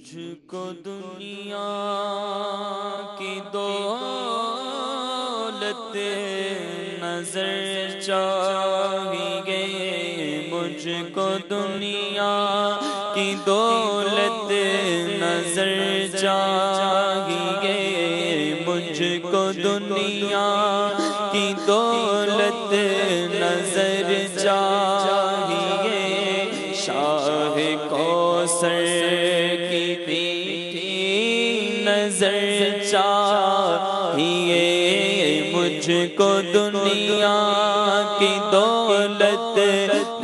مجھ کو دنیا کی دولت نظر چاہیے، مجھ کو دنیا کی دولت نظر چاہیے، مجھ کو دنیا کی دولت نظر چاہیے، شاہ کوثر کی میٹھی نظر چاہیے، مجھ کو دنیا کی دولت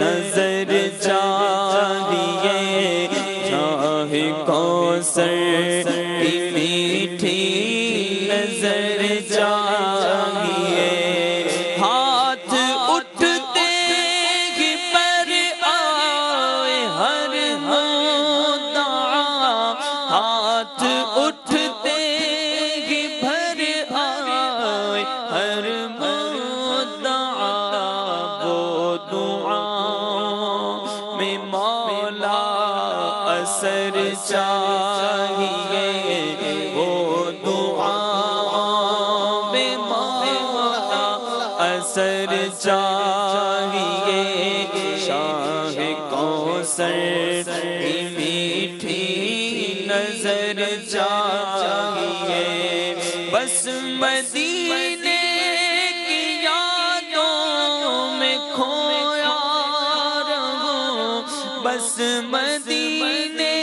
نظر چاہیے، شاہ کوثر کی میٹھی نظر چاہیے، ہاتھ اٹھتے ہی پر آئے ہر مدعا، ہاتھ اٹھتے ہی پر آئے ہر مدعا، وہ دعاؤں میں مولا اثر چاہیے، وہ دعاؤں میں مولا اثر چاہیے، شاہ کوثر کی میٹھی نظر چاہیے، بس مدینے کی یادوں میں کھویا رہوں، بس مدینے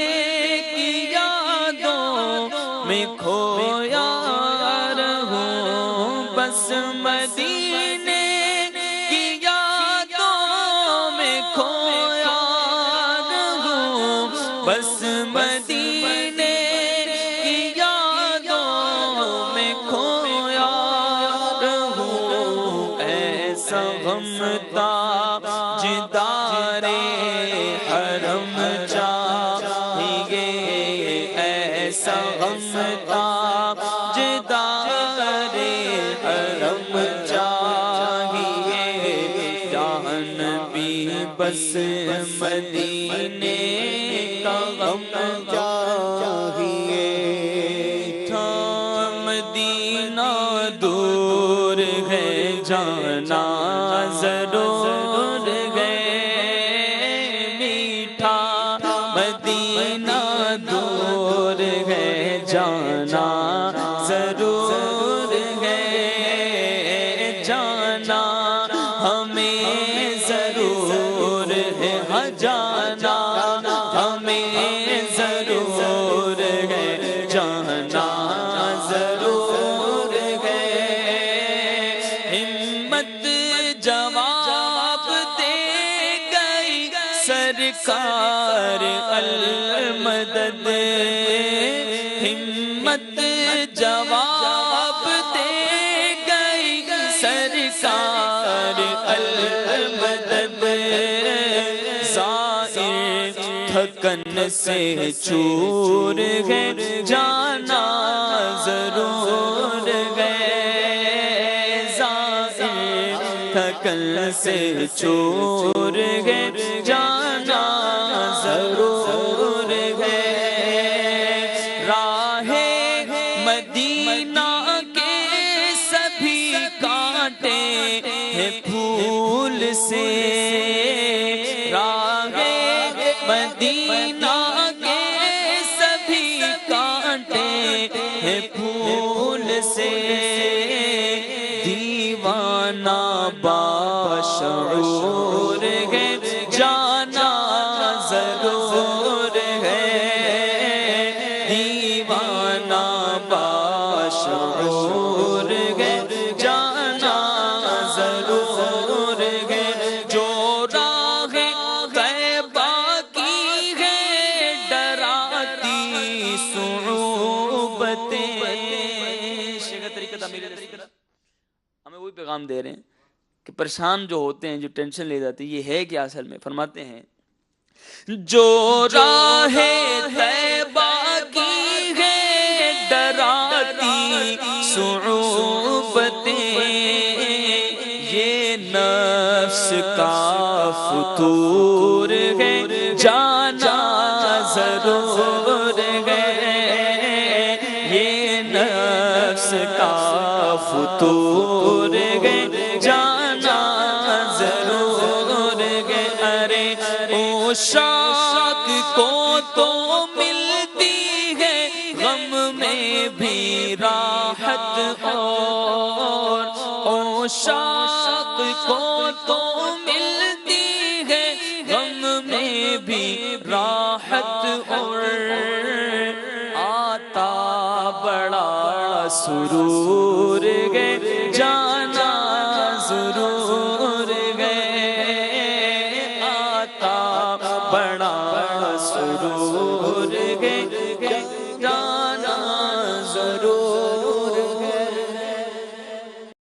کی یادوں میں کھویا رہوں، بس مدینے کی یادوں میں کھویا رہوں، بس مدینے کی یادوں میں کھویا رہوں، ایسا غم تاجدار حرم چاہیے، ایسا غم تاجدار حرم چاہیے، جان بھی بس مدینے کا غم چاہیے، تھا مدینہ دور ہے جانا ضرور ہے، میٹھا مدینہ دور ہے جانا ضرور ہے، جانا ہمیں ضرور ہے، جانا ہمیں ضرور ہے، جانا ضرور ہے، ہمت جواب دے گئی سرکار المدد، ہمت جواب دے گئی سرکار المدد، زائر تھکن سے چور ہے، جانا ضرور ہے، زائر تھکن سے چور ہے، جانا ضرور ہے، راہ مدینہ کے سبھی کانٹے ہیں پھول سے، راہ مدینہ کے سبھی کانٹے ہیں پھول سے، دیوانہ باشعور ہے، جانا ضرور ہے، دیوانہ باشعور ہے، جانا ضرور ہے، جو راہ غیبہ کی ہے ڈراتی صعوبتیں، ہمیں وہی پیغام دے رہے ہیں کہ پریشان جو ہوتے ہیں، جو ٹینشن لے جاتے ہیں، یہ ہے کیا اصل میں؟ فرماتے ہیں جو راہ طیبہ کی ہے ڈراتی صعوبتیں، یہ نفس کا فتور ہے، جانا ضرور ہے، فطور گئے جانا ضرور گئے. ارے عشاق کو تو ملتی ہے غم میں بھی راحت اور عشاق کو تو ملتی ہے غم میں بھی راحت اور آتا بڑا سرور گئے جان